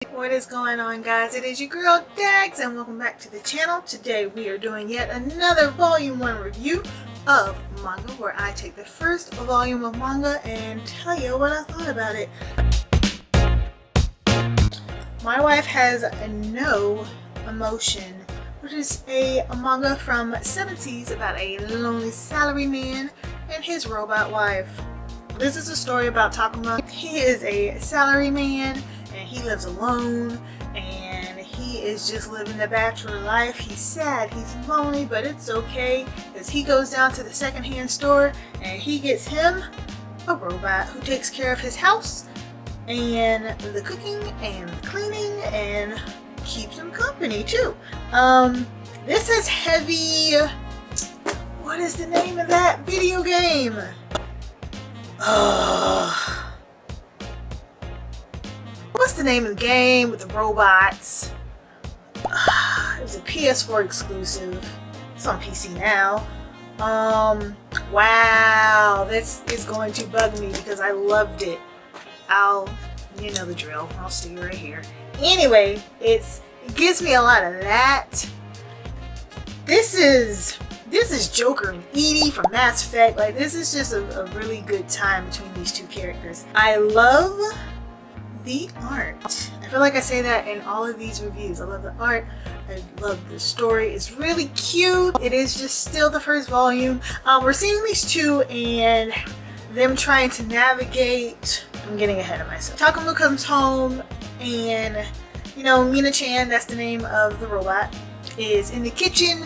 What is going on, guys? It is your girl Dax and welcome back to the channel. Today we are doing yet another volume 1 review of manga where I take the first volume of manga and tell you what I thought about it. My Wife Has No Emotion, which is a manga from 70s about a lonely salaryman and his robot wife. This is a story about Takuma. He is a salaryman and he lives alone and he is just living the bachelor life. He's sad, he's lonely, but it's okay because he goes down to the secondhand store and he gets him a robot who takes care of his house and the cooking and the cleaning and keeps him company too. This is heavy. What is the name of that video game? What's the name of the game with the robots? It was a PS4 exclusive. It's on PC now. Wow, this is going to bug me because I loved it. You know the drill. I'll stay right here. Anyway, it gives me a lot of that. This is Joker and Edie from Mass Effect. Like, this is just a really good time between these two characters. I love the art. I feel like I say that in all of these reviews. I love the art. I love the story. It's really cute. It is just still the first volume. We're seeing these two and them trying to navigate. I'm getting ahead of myself. Takuma comes home and, you know, Mina-chan, that's the name of the robot, is in the kitchen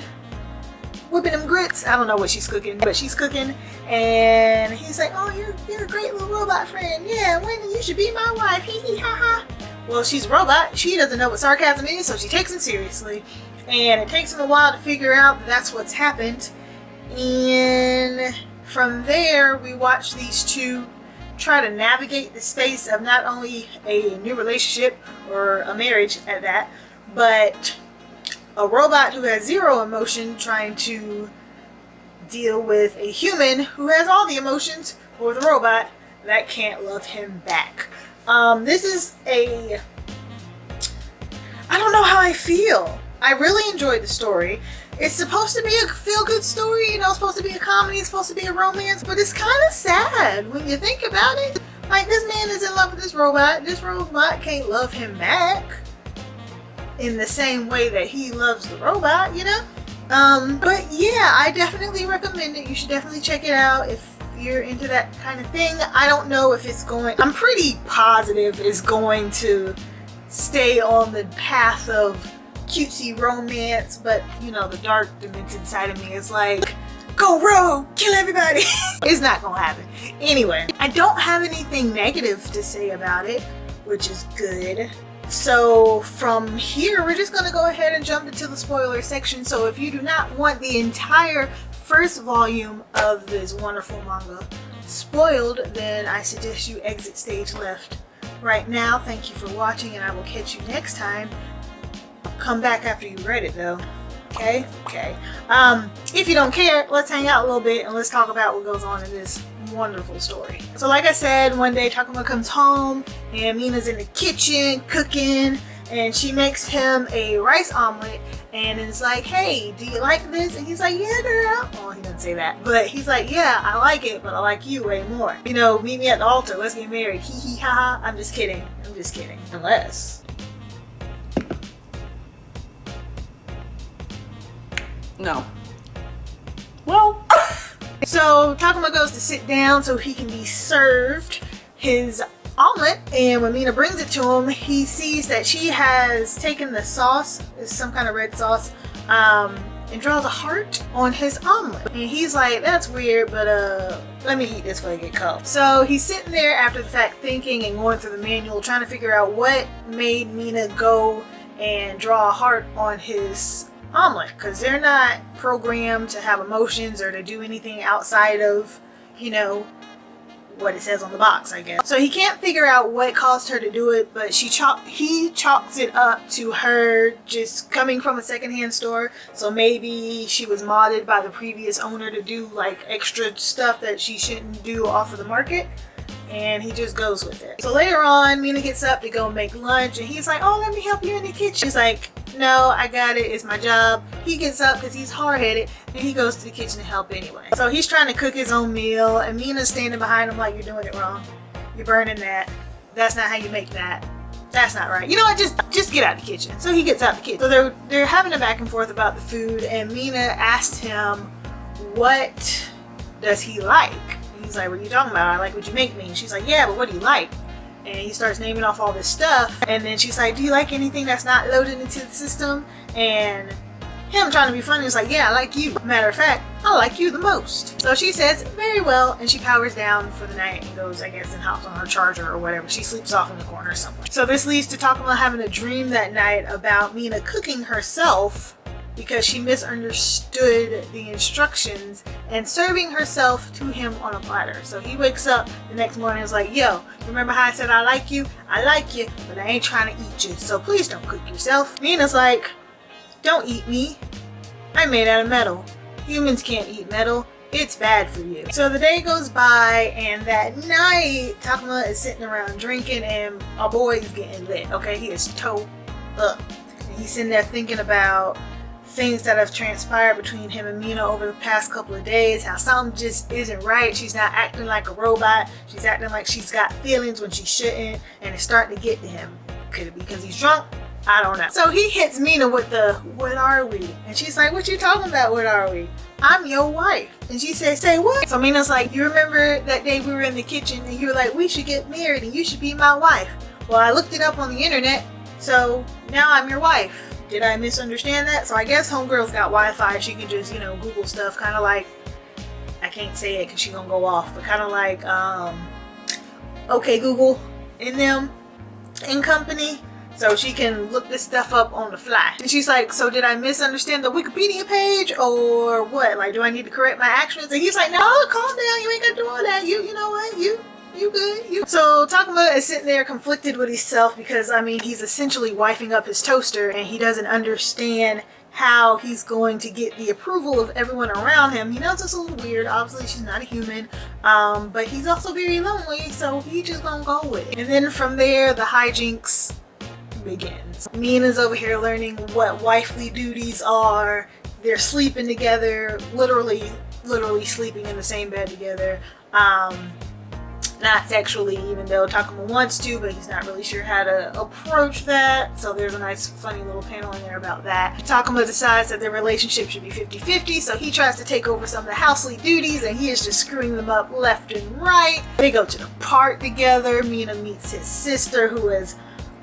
whipping them grits. I don't know what she's cooking, but she's cooking, and he's like, "Oh, you're a great little robot friend. Yeah, when you should be my wife. Hee hee ha ha." Well, she's a robot. She doesn't know what sarcasm is, so she takes him seriously, and it takes him a while to figure out that that's what's happened. And from there, we watch these two try to navigate the space of not only a new relationship or a marriage at that, but a robot who has zero emotion trying to deal with a human who has all the emotions, or the robot that can't love him back. This is I don't know how I feel. I really enjoyed the story. It's supposed to be a feel-good story, you know, it's supposed to be a comedy, it's supposed to be a romance, but it's kind of sad when you think about it. Like, this man is in love with this robot can't love him back in the same way that he loves the robot, you know? But yeah, I definitely recommend it. You should definitely check it out if you're into that kind of thing. I don't know if it's going, I'm pretty positive it's going to stay on the path of cutesy romance, but you know, the dark dimension side of me is like, go rogue, kill everybody. It's not gonna happen. Anyway, I don't have anything negative to say about it, which is good. So from here, we're just going to go ahead and jump into the spoiler section. So if you do not want the entire first volume of this wonderful manga spoiled, then I suggest you exit stage left right now. Thank you for watching, and I will catch you next time. Come back after you read it though. Okay? Okay. If you don't care, let's hang out a little bit and let's talk about what goes on in this wonderful story. So like I said, one day Takuma comes home and Mina's in the kitchen cooking, and she makes him a rice omelet and is like, "Hey, do you like this?" And he's like, "Yeah, girl." Well, he doesn't say that, but he's like, "Yeah, I like it, but I like you way more. You know, meet me at the altar, let's get married. Hee hee ha ha." I'm just kidding. I'm just kidding. Unless. No. Well. So Takuma goes to sit down so he can be served his omelet, and when Mina brings it to him, he sees that she has taken the sauce, it's some kind of red sauce, and draws a heart on his omelet. And he's like, "That's weird, but let me eat this before I get cold." So he's sitting there after the fact thinking and going through the manual trying to figure out what made Mina go and draw a heart on his omelet, because they're not programmed to have emotions or to do anything outside of, you know, what it says on the box, I guess. So he can't figure out what caused her to do it, but he chalks it up to her just coming from a secondhand store. So maybe she was modded by the previous owner to do like extra stuff that she shouldn't do off of the market, and he just goes with it. So later on, Mina gets up to go make lunch, and he's like, oh, let me help you in the kitchen. She's like, no, I got it, it's my job. He gets up because he's hard-headed, and he goes to the kitchen to help anyway. So he's trying to cook his own meal, and Mina's standing behind him like, you're doing it wrong. You're burning that. That's not how you make that. That's not right. You know what? Just get out of the kitchen. So he gets out the kitchen. So they're having a back and forth about the food, and Mina asked him, what does he like? And he's like, what are you talking about? I like what you make me. And she's like, yeah, but what do you like? And he starts naming off all this stuff. And then she's like, do you like anything that's not loaded into the system? And him trying to be funny is like, yeah, I like you. Matter of fact, I like you the most. So she says, very well, and she powers down for the night and goes, I guess, and hops on her charger or whatever. She sleeps off in the corner somewhere. So this leads to Takuma having a dream that night about Mina cooking herself because she misunderstood the instructions and serving herself to him on a platter. So he wakes up the next morning and is like, yo, remember how I said I like you? I like you, but I ain't trying to eat you, so please don't cook yourself. Mina's like, don't eat me. I'm made out of metal. Humans can't eat metal. It's bad for you. So the day goes by, and that night, Takuma is sitting around drinking, and our boy is getting lit. Okay, he is toe up. And he's sitting there thinking about things that have transpired between him and Mina over the past couple of days, how something just isn't right. She's not acting like a robot. She's acting like she's got feelings when she shouldn't, and it's starting to get to him. Could it be because he's drunk? I don't know. So he hits Mina with the, what are we? And she's like, what you talking about, what are we? I'm your wife. And she says, say what? So Mina's like, you remember that day we were in the kitchen and you were like, we should get married and you should be my wife. Well, I looked it up on the internet, so now I'm your wife. Did I misunderstand that? So I guess homegirl's got Wi-Fi. She can just, Google stuff, kind of like, I can't say it because she's gonna go off, but kind of like, okay, Google in company. So she can look this stuff up on the fly. And she's like, so did I misunderstand the Wikipedia page or what? Like, do I need to correct my actions? And he's like, no, calm down. You ain't got to do all that. You know what? You good. So Takuma is sitting there conflicted with himself because, he's essentially wifing up his toaster and he doesn't understand how he's going to get the approval of everyone around him. He knows it's a little weird. Obviously, she's not a human. But he's also very lonely, so he's just gonna go with it. And then from there, the hijinks begins. Mina's over here learning what wifely duties are. They're sleeping together, literally sleeping in the same bed together. Not sexually, even though Takuma wants to, but he's not really sure how to approach that. So there's a nice funny little panel in there about that. Takuma decides that their relationship should be 50-50, so he tries to take over some of the housely duties and he is just screwing them up left and right. They go to the park together. Mina meets his sister, who is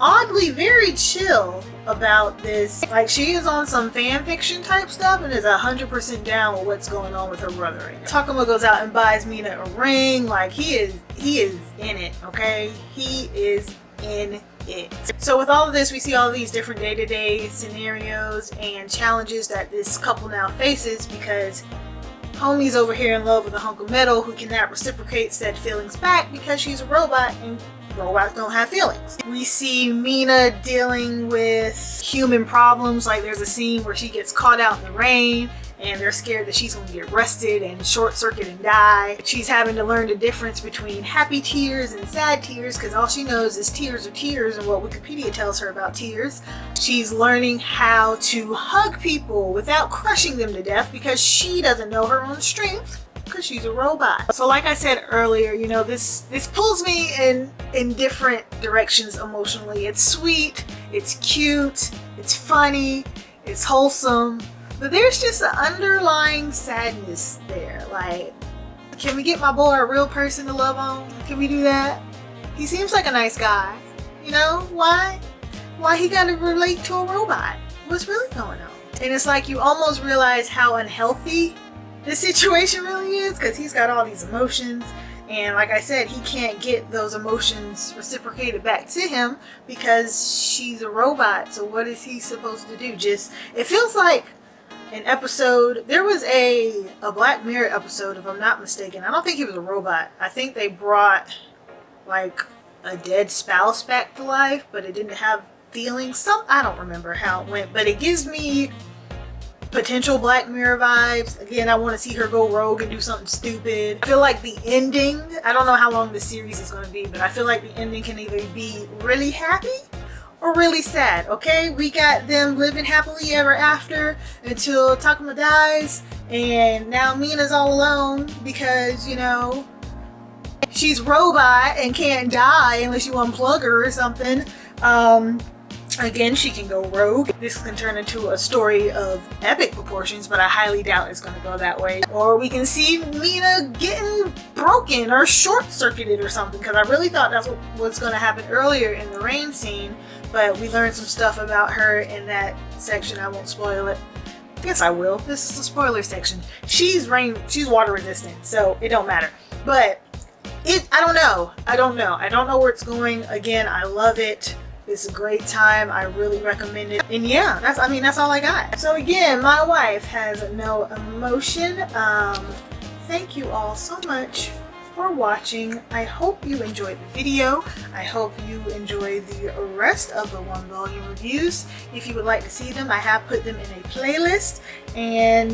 oddly very chill about this. Like, she is on some fan fiction type stuff and is 100% down with what's going on with her brother right now. Takuma goes out and buys Mina a ring. Like, he is in it, okay? He is in it. So with all of this, we see all of these different day-to-day scenarios and challenges that this couple now faces because homie's over here in love with a hunk of metal who cannot reciprocate said feelings back because she's a robot and robots don't have feelings. We see Mina dealing with human problems. Like, there's a scene where she gets caught out in the rain and they're scared that she's going to get arrested and short circuit and die. She's having to learn the difference between happy tears and sad tears because all she knows is tears are tears and what Wikipedia tells her about tears. She's learning how to hug people without crushing them to death because she doesn't know her own strength because she's a robot. So like I said earlier, this pulls me in different directions emotionally. It's sweet, it's cute, it's funny, it's wholesome, but there's just an underlying sadness there. Like, can we get my boy a real person to love on? Can we do that? He seems like a nice guy. Why he gotta relate to a robot? What's really going on? And it's like you almost realize how unhealthy this situation really is because he's got all these emotions, and like I said, he can't get those emotions reciprocated back to him because she's a robot. So what is he supposed to do? It feels like an episode. There was a Black Mirror episode, if I'm not mistaken. I don't think he was a robot. I think they brought like a dead spouse back to life, but it didn't have feelings. I don't remember how it went, but it gives me potential Black Mirror vibes. Again, I want to see her go rogue and do something stupid. I feel like the ending, I don't know how long the series is going to be, but I feel like the ending can either be really happy or really sad, okay? We got them living happily ever after until Takuma dies, and now Mina's all alone because, you know, she's robot and can't die unless you unplug her or something. Again, she can go rogue. This can turn into a story of epic proportions, but I highly doubt it's going to go that way. Or we can see Mina getting broken or short-circuited or something, because I really thought that's what was going to happen earlier in the rain scene, but we learned some stuff about her in that section. I won't spoil it. Yes, I will. This is the spoiler section. She's water resistant, so it don't matter. But I don't know. I don't know where it's going. Again, I love it. It's a great time. I really recommend it. And yeah, that's all I got. So again, my wife has no emotion. Thank you all so much for watching. I hope you enjoyed the video. I hope you enjoy the rest of the 1-volume reviews. If you would like to see them, I have put them in a playlist. And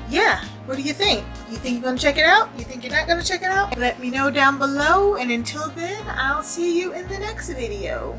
yeah, what do you think? You think you're gonna check it out? You think you're not gonna check it out? Let me know down below, and until then, I'll see you in the next video.